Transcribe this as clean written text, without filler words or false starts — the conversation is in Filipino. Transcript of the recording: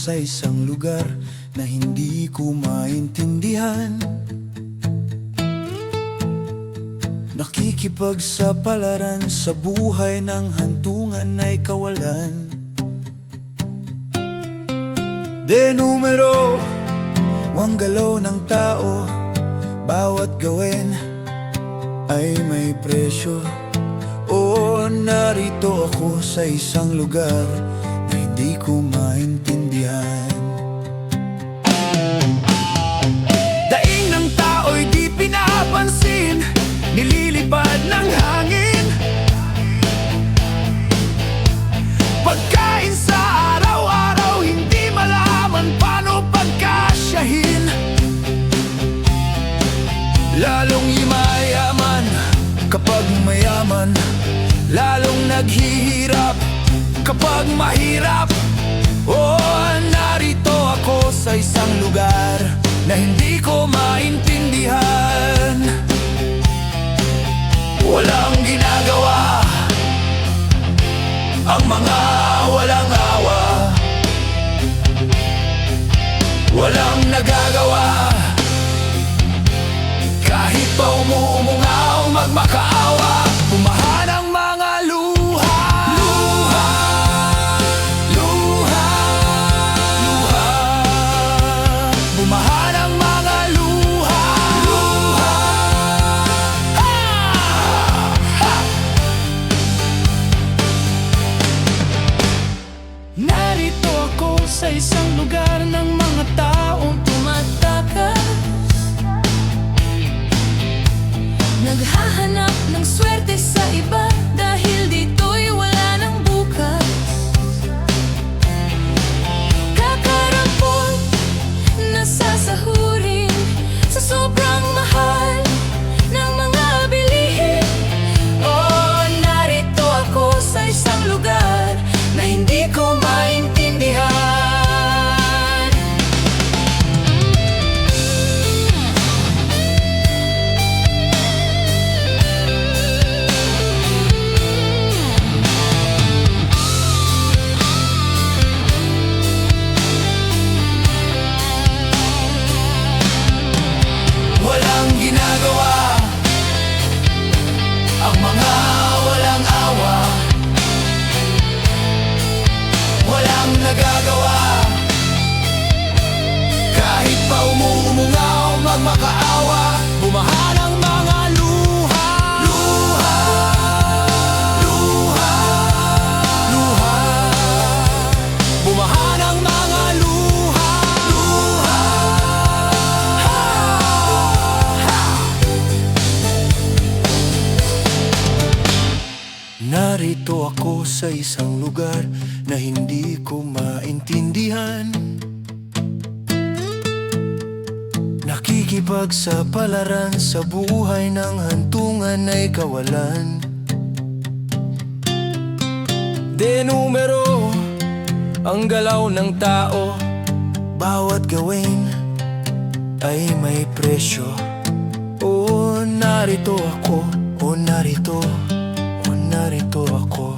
sa isang lugar na hindi ko maintindihan. Nakikipagsapalaran sa buhay ng hantungan ay kawalan. De numero, ang galaw ng tao, bawat gawin ay may presyo. O narito ako sa isang lugar na hindi ko maintindihan. Daing ng tao'y di pinapansin, nililipad ng hangin. Pagkain sa araw-araw, hindi malaman paano pagkasyahin. Lalong yumayaman kapag mayaman, lalong naghihirap kapag mahirap. Narito ako sa isang lugar na hindi ko maintindihan. Walang ginagawa ang mga walang awa, walang nagagawa kahit pa umuungaw magmakaawa. Bumahan ang mga luha, luha, luha, luha. Bumahan ang mga luha, luha. Ha! Ha! Narito ako sa isang lugar ng mga taong tumatakas, naghahanap ng swerte sa iba dahil dito'y wala ng bukas. Kakarampot, nasasahurin sa sobrang mahal ng mga bilihin. Narito ako sa isang lugar na hindi ko maintindihan. Walang ginagawa ang mga walang awa, walang nagagawa kahit pa umuungaw magmakaawa. Bumahan ang mga luha, luha, luha, luha. Bumahan ang mga luha, luha. Narito ako sa isang lugar na hindi ko maintindihan. Nakikipagsapalaran sa buhay ng hantungan ay kawalan. De numero, ang galaw ng tao, bawat gawin ay may presyo. Narito ako, narito ako.